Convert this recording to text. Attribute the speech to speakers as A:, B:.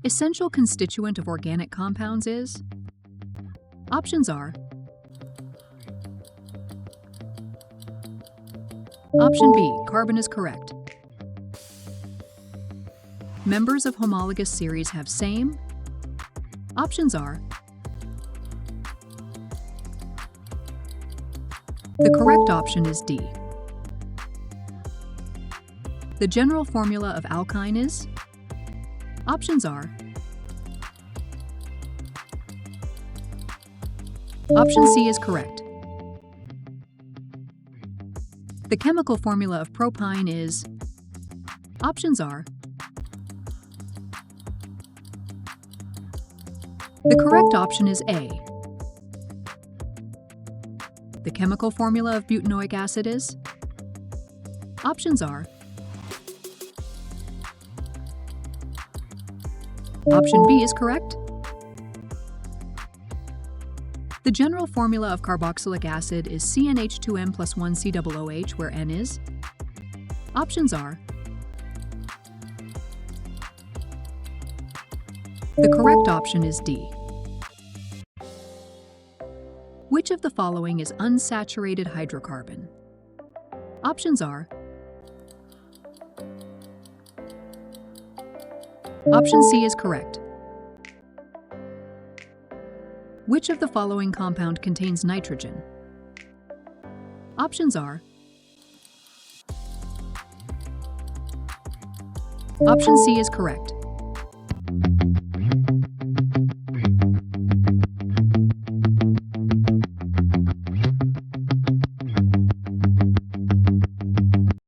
A: essential constituent of organic compounds is? Options are: Option B, carbon is correct. Members of homologous series have same? Options are: The correct option is D. The general formula of alkyne is? Options are: Option C is correct. The chemical formula of propyne is? Options are: The correct option is A. The chemical formula of butanoic acid is? Options are: Option B is correct. The general formula of carboxylic acid is CnH2n plus 1 COOH, where N is? Options are: The correct option is D. Which of the following is unsaturated hydrocarbon? Options are: Option C is correct. Which of the following compound contains nitrogen? Options are: Option C is correct.